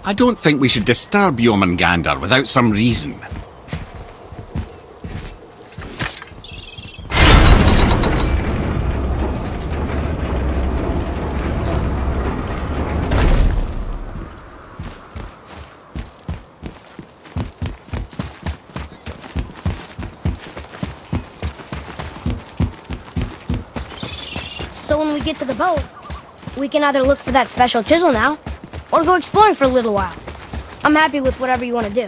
I don't think we should disturb Jormungandr without some reason. So when we get to the boat, we can either look for that special chisel now, or go exploring for a little while. I'm happy with whatever you want to do.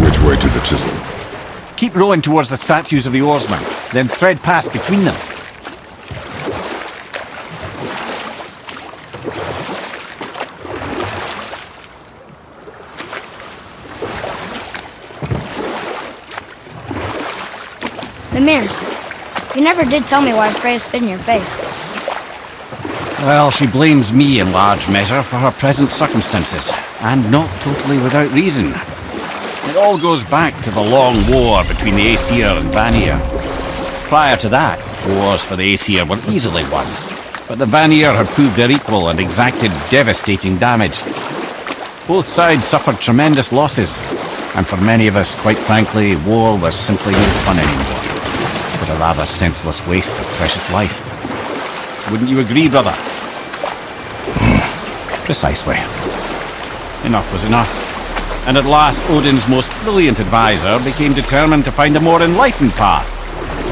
Which way to the Chisel? Keep rowing towards the statues of the oarsmen, then thread past between them. Mimir, you never did tell me why Freya spit in your face. Well, she blames me in large measure for her present circumstances, and not totally without reason. It all goes back to the long war between the Aesir and Vanir. Prior to that, wars for the Aesir were easily won, but the Vanir had proved their equal and exacted devastating damage. Both sides suffered tremendous losses, and for many of us, quite frankly, war was simply no fun anymore. But a rather senseless waste of precious life. Wouldn't you agree, brother? Precisely. Enough was enough. And at last, Odin's most brilliant advisor became determined to find a more enlightened path.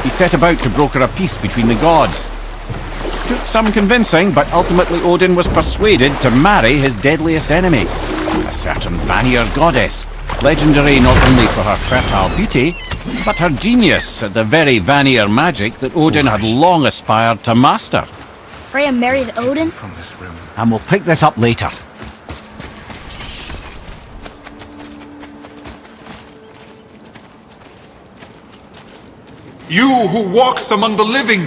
He set about to broker a peace between the gods. Took some convincing, but ultimately Odin was persuaded to marry his deadliest enemy, a certain Vanir goddess, legendary not only for her fertile beauty, but her genius at the very Vanir magic that Odin had long aspired to master. Freya married Odin? And we'll pick this up later. You who walks among the living,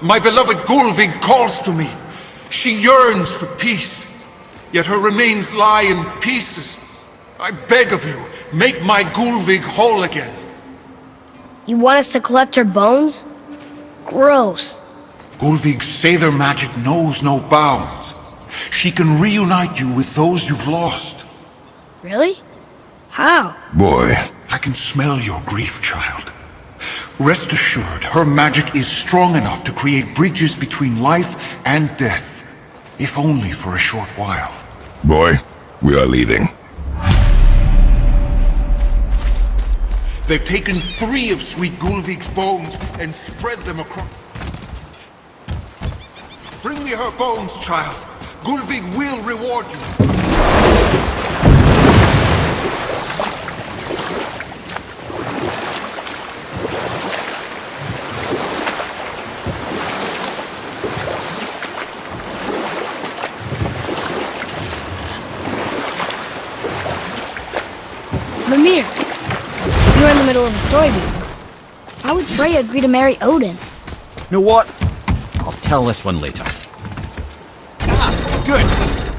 my beloved Gulvig calls to me. She yearns for peace, yet her remains lie in pieces. I beg of you, make my Gulvig whole again. You want us to collect her bones? Gross. Gulvig's Seidr magic knows no bounds. She can reunite you with those you've lost. Really? How? Boy. I can smell your grief, child. Rest assured, her magic is strong enough to create bridges between life and death, if only for a short while. Boy, we are leaving. They've taken 3 of sweet Gulvig's bones and spread them across... Bring me her bones, child. Gulvig will reward you. Mimir, you were in the middle of a story before. How would Freya agree to marry Odin? You know what? I'll tell this one later. Ah, good.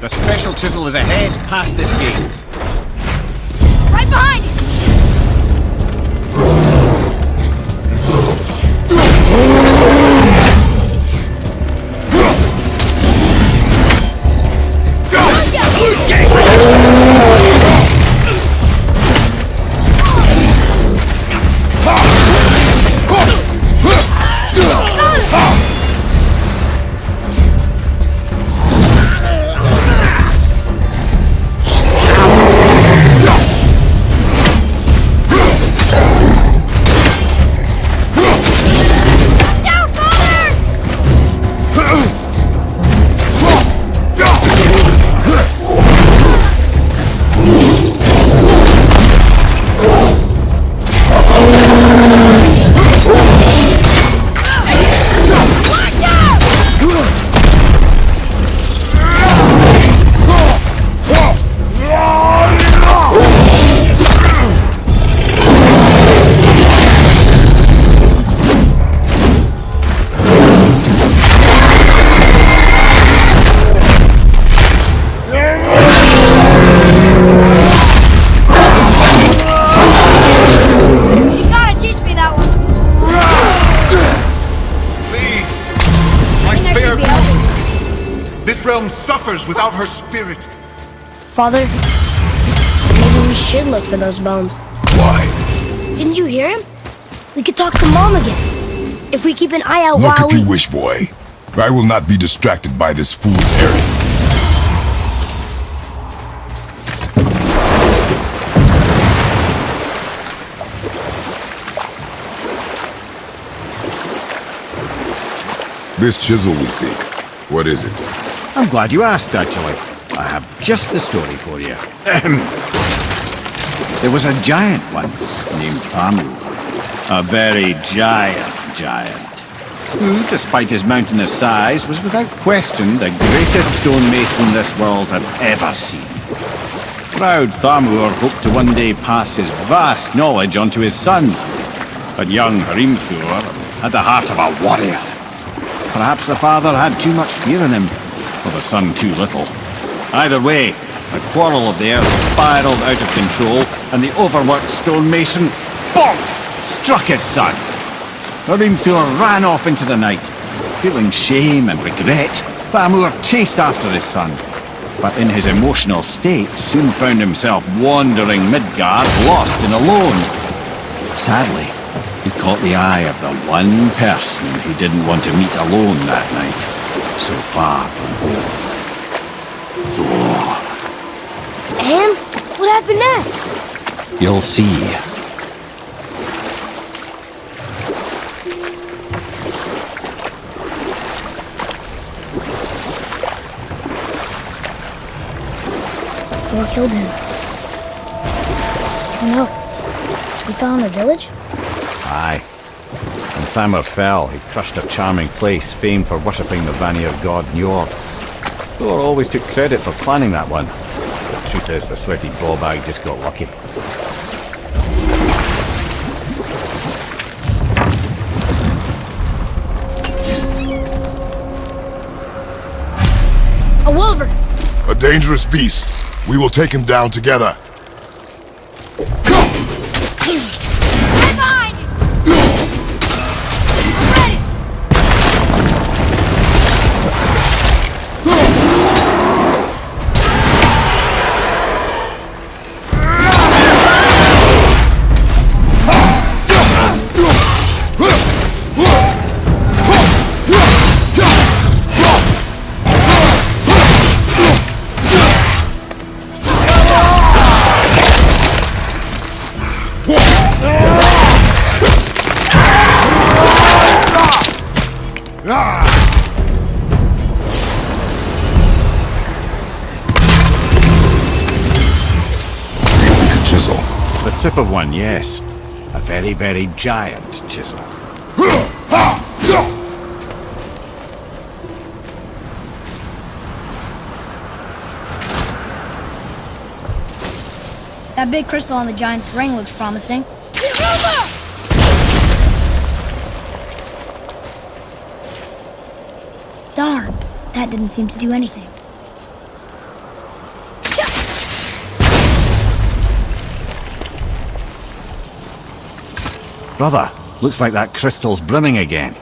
The special chisel is ahead past this gate. Right behind you! realm suffers without her spirit. Father, maybe we should look for those bones. Why? Didn't you hear him? We could talk to Mom again. If we keep an eye out Look while if you wish, boy. I will not be distracted by this fool's errand. This chisel we seek, what is it? I'm glad you asked, actually. I have just the story for you. There was a giant once named Thamur. A very giant, who, despite his mountainous size, was without question the greatest stonemason this world had ever seen. Proud Thamur hoped to one day pass his vast knowledge on to his son. But young Hrimthur had the heart of a warrior. Perhaps the father had too much fear in him, or the son too little. Either way, the quarrel of theirs spiraled out of control, and the overworked stonemason, bonk, struck his son. Hrimthur ran off into the night. Feeling shame and regret, Thamur chased after his son, but in his emotional state soon found himself wandering Midgard, lost and alone. Sadly, he caught the eye of the one person he didn't want to meet alone that night, so far from home. Thor. And what happened next? You'll see. Thor killed him. Oh no. He fell in the village? Aye. When Thamur fell, he crushed a charming place famed for worshipping the Vanir god Njord. Thor always took credit for planning that one. The truth is, the sweaty ballbag just got lucky. A wolverine! A dangerous beast. We will take him down together. Right behind you! I'm ready! Chisel. The tip of one, yes. A very, very giant chisel. That big crystal on the giant's ring looks promising. Darn, that didn't seem to do anything. Brother, looks like that crystal's brimming again.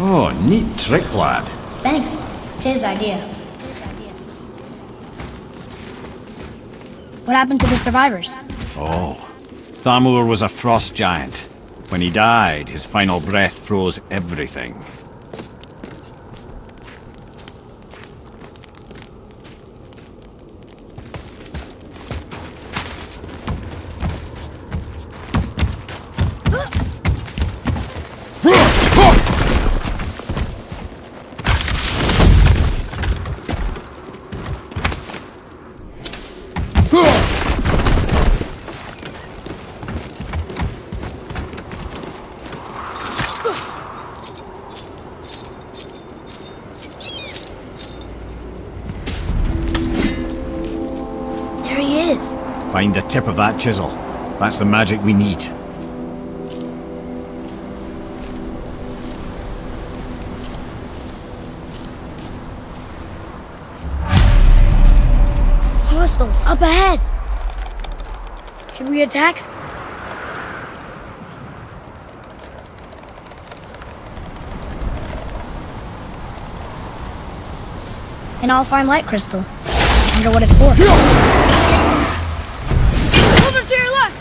Oh, neat trick, lad. Thanks. His idea. What happened to the survivors? Oh, Thamur was a frost giant. When he died, his final breath froze everything. There he is. Find the tip of that chisel. That's the magic we need. Hostiles up ahead. Should we attack? An all-fine light crystal. Wonder what it's for. Over to your left!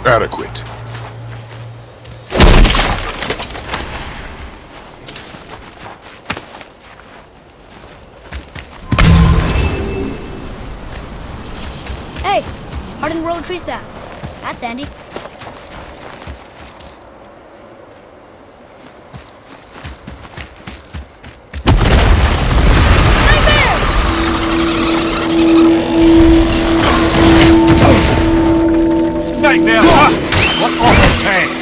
Adequate. Hey, hardened roller tree staff. That's handy. Nightmare! What awful pest!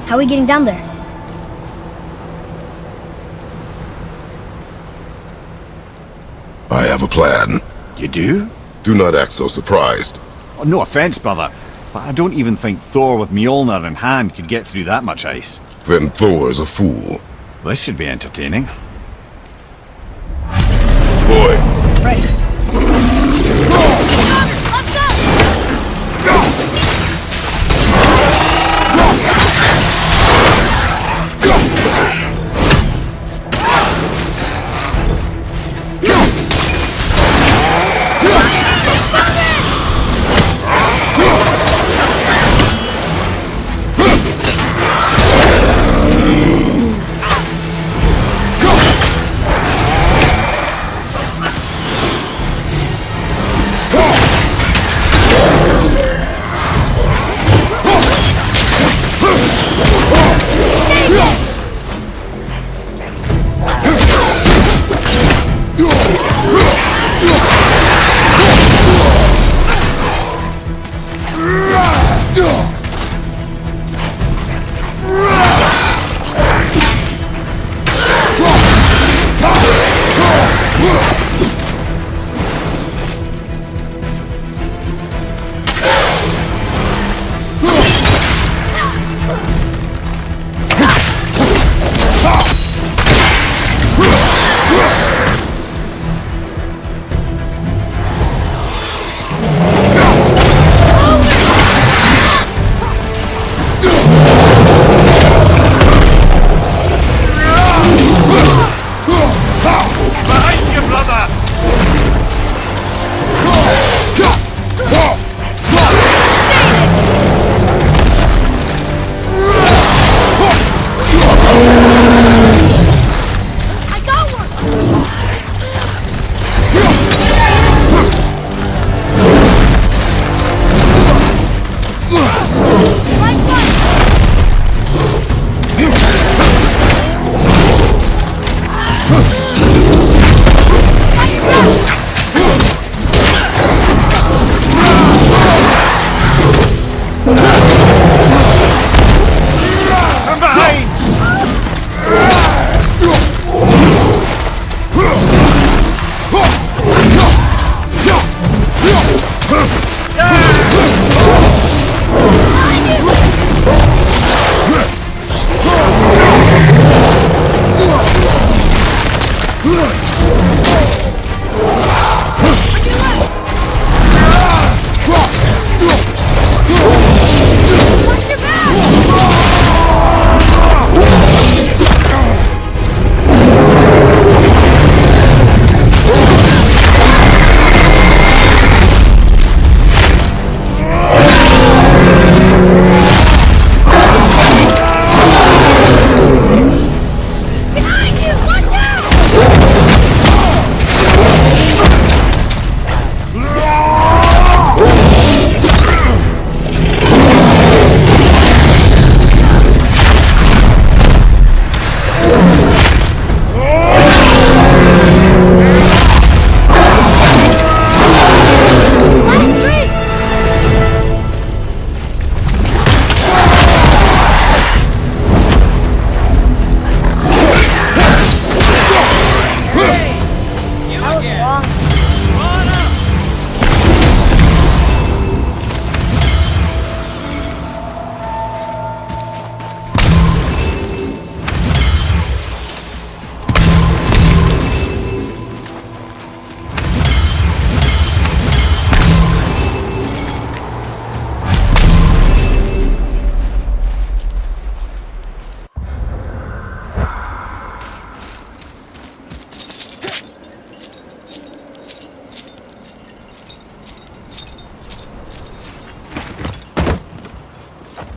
How are we getting down there? I have a plan. You do? Do not act so surprised. Oh, no offense, brother, but I don't even think Thor with Mjolnir in hand could get through that much ice. Then Thor is a fool. This should be entertaining. Boy, Right. Let's go!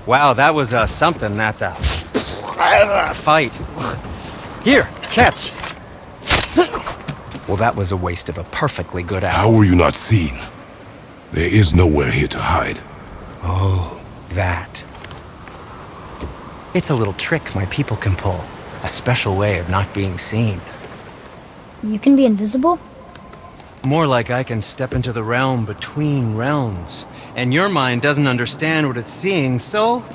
Wow, that was something, that fight. Here, catch. Well, that was a waste of a perfectly good How hour. were you not seen? There is nowhere here to hide. Oh, that. It's a little trick my people can pull. A special way of not being seen. You can be invisible? More like I can step into the realm between realms. And your mind doesn't understand what it's seeing, so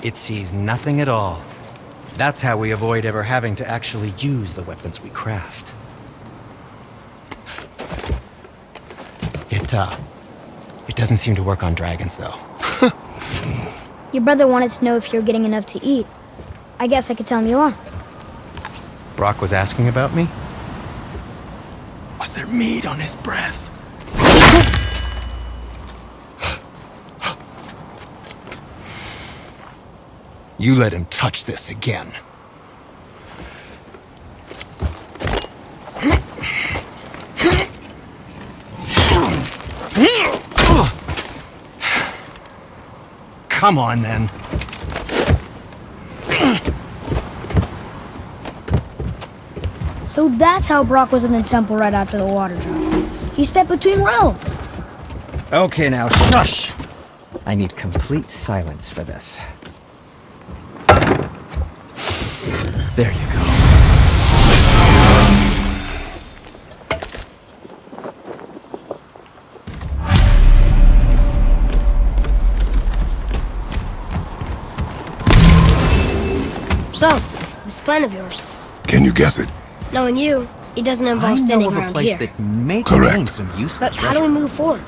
it sees nothing at all. That's how we avoid ever having to actually use the weapons we craft. It doesn't seem to work on dragons, though. Your brother wanted to know if you're getting enough to eat. I guess I could tell him you are. Brock was asking about me? Was there meat on his breath? You let him touch this again. Come on, then. So that's how Brock was in the temple right after the water drop. He stepped between realms. Okay, now, shush! I need complete silence for this. There you go. So, this plan of yours. Can you guess it? Knowing you, it doesn't involve I standing know of a around place here. that may Correct. contain some useful But how do we treasure. move forward?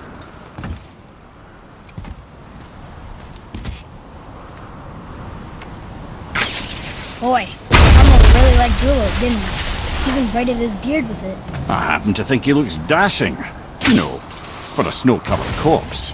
Boy, Thamur really liked Drillo, didn't he? Even braided his beard with it. I happen to think he looks dashing. You know, for a snow-covered corpse.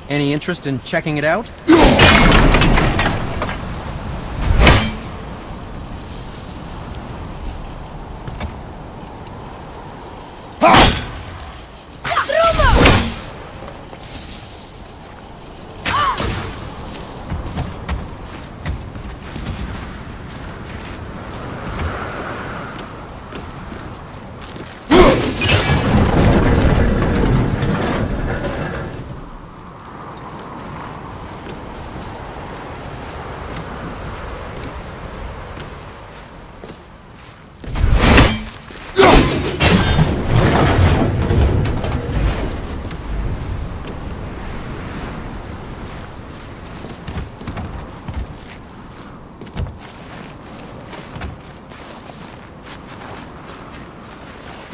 Any interest in checking it out?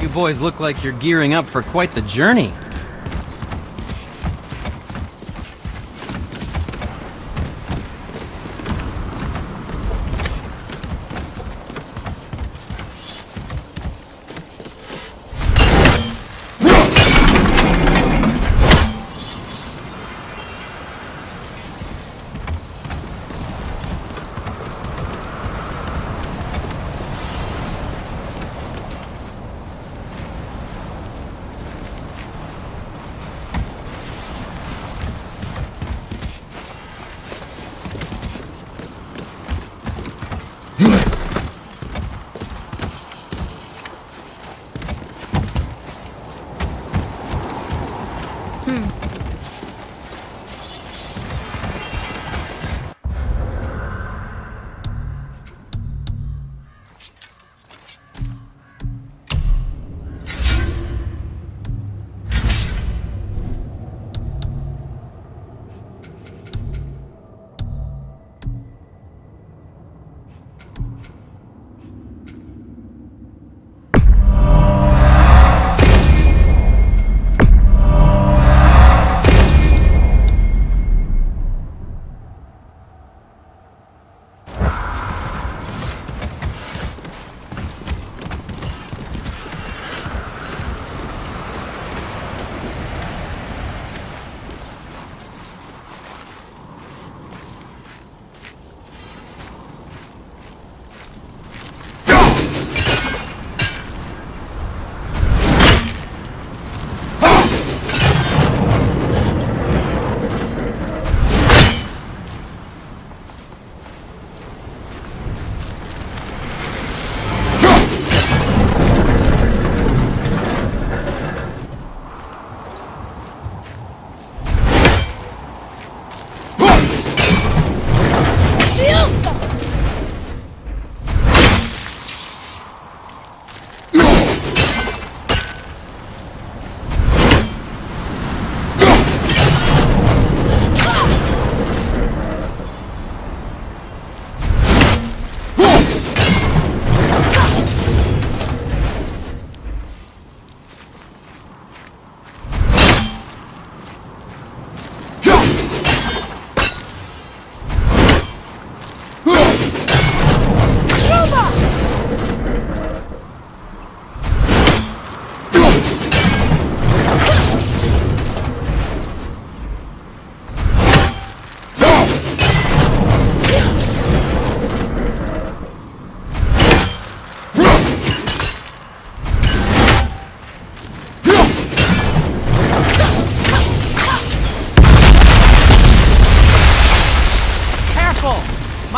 You boys look like you're gearing up for quite the journey.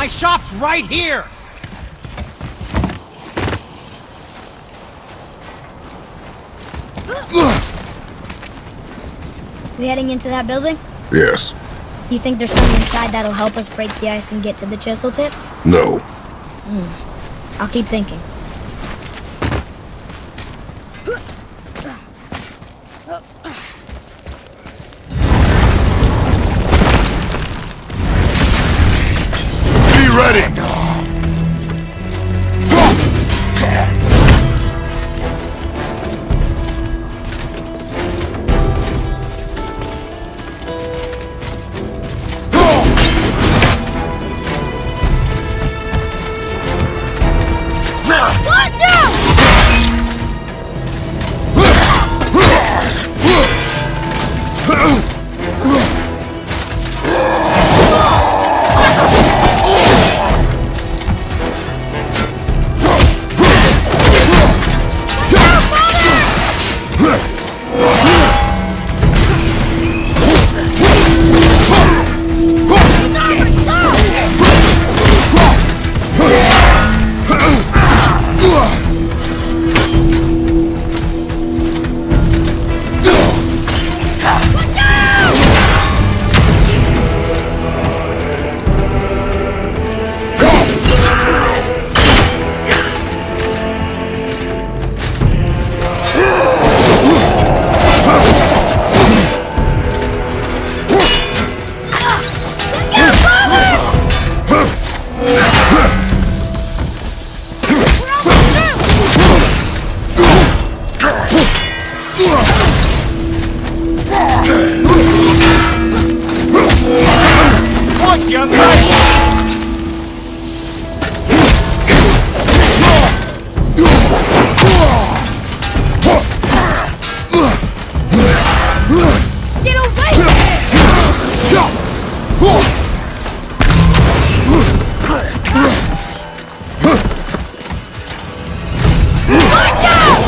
My shop's right here! We heading into that building? Yes. You think there's something inside that'll help us break the ice and get to the chisel tip? No. I'll keep thinking. Be ready! Watch out! Watch, young man! Get away! Watch out!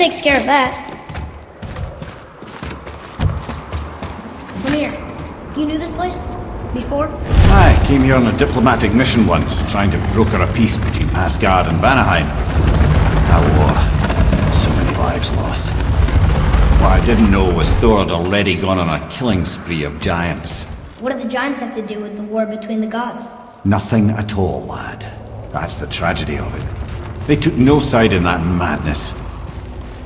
takes care of that. Come here. You knew this place? Before? I came here on a diplomatic mission once, trying to broker a peace between Asgard and Vanaheim. That war. So many lives lost. What I didn't know was Thor had already gone on a killing spree of giants. What do the giants have to do with the war between the gods? Nothing at all, lad. That's the tragedy of it. They took no side in that madness.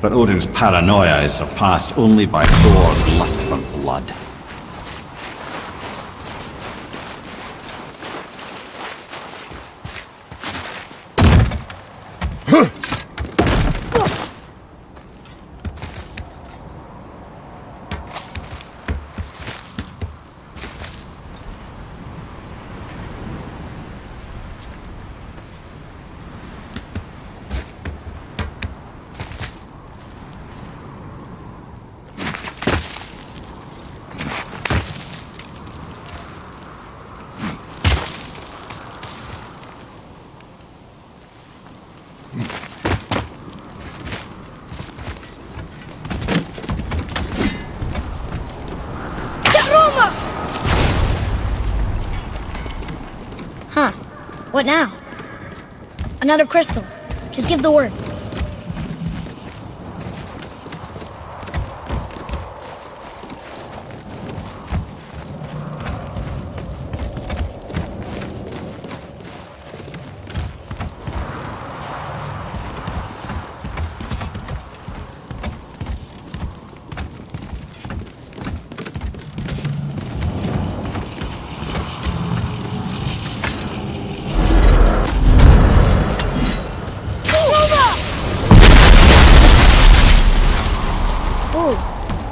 But Odin's paranoia is surpassed only by Thor's lust for blood. Huh. What now? Another crystal. Just give the word.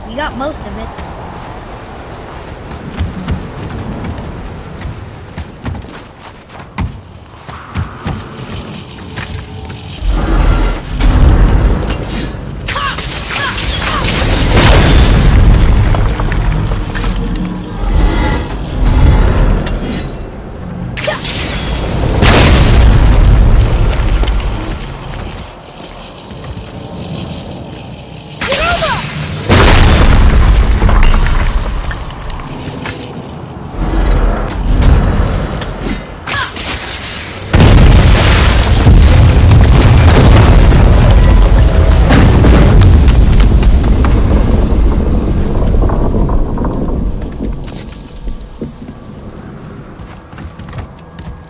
You got most of it.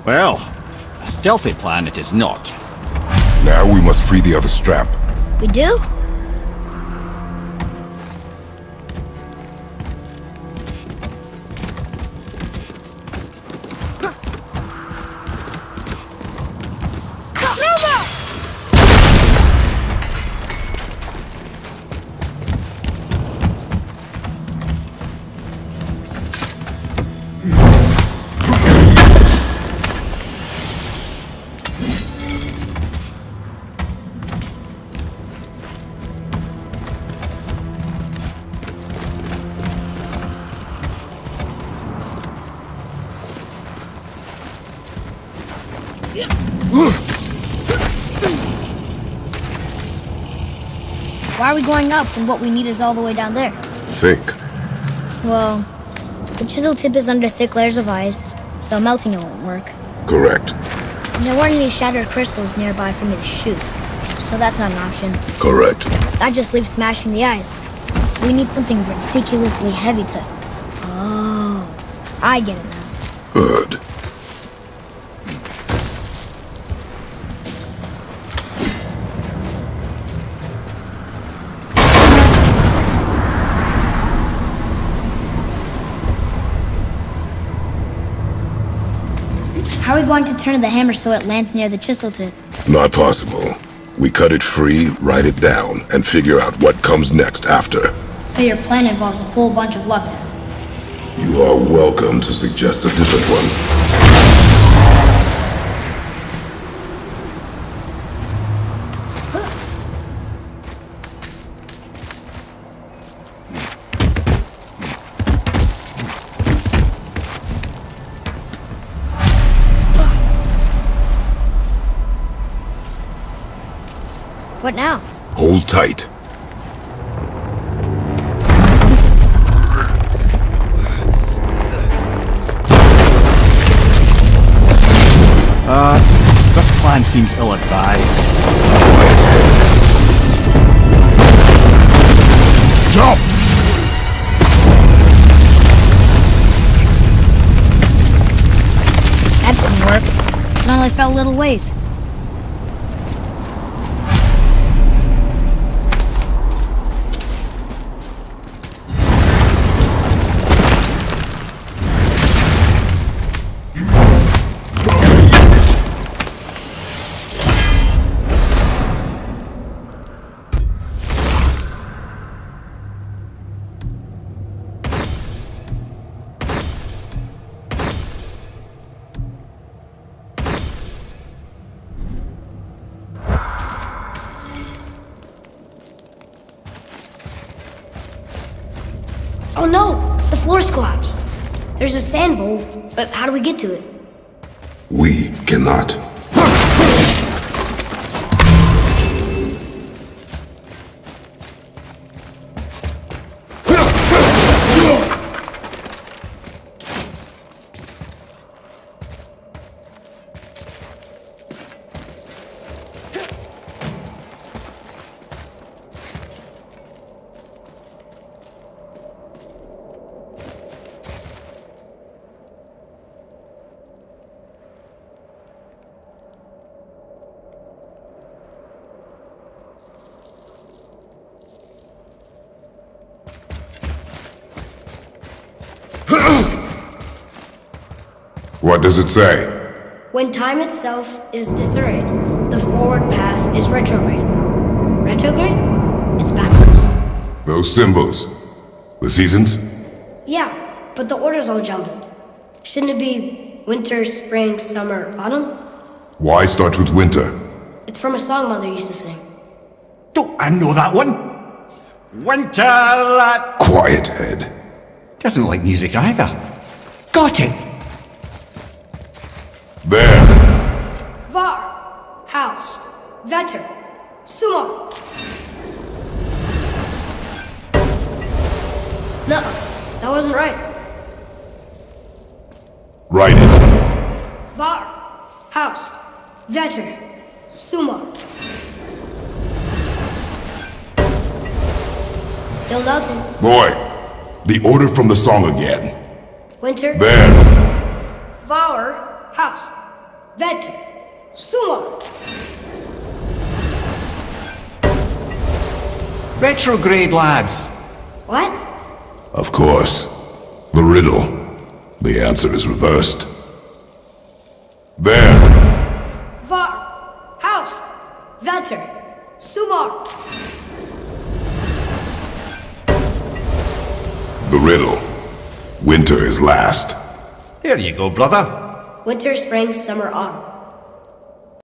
Well, a stealthy plan it is not. Now we must free the other strap. We do? Why are we going up when what we need is all the way down there? Think. Well, the chisel tip is under thick layers of ice, so melting it won't work. Correct. And there weren't any shattered crystals nearby for me to shoot, so that's not an option. Correct. That just leaves smashing the ice. We need something ridiculously heavy to... Oh, I get it now. Good. How are we going to turn the hammer so it lands near the chisel tip? Not possible. We cut it free, write it down, and figure out what comes next after. So your plan involves a whole bunch of luck then? You are welcome to suggest a different one. What now? Hold tight. This plan seems ill-advised. Jump! That didn't work. It only fell little ways. Oh no! The floor's collapsed. There's a sand bowl, but how do we get to it? We cannot. What does it say? When time itself is disarrayed, the forward path is retrograde. Retrograde? It's backwards. Those symbols. The seasons? Yeah, but the order's all jumbled. Shouldn't it be winter, spring, summer, autumn? Why start with winter? It's from a song Mother used to sing. Don't I know that one? Winter at... Quiet, head. Doesn't like music either. Got it! There. Var, House, Vetter, Sumo. No, that wasn't right. Write it. Var, House, Vetter, Sumo. Still nothing. Boy, the order from the song again. Winter, There. Var, House, Vetter, Sumo. Retrograde, lads. What? Of course. The riddle. The answer is reversed. There. Var, House, Vetter, Sumo. The riddle. Winter is last. There you go, brother. Winter, spring, summer, autumn.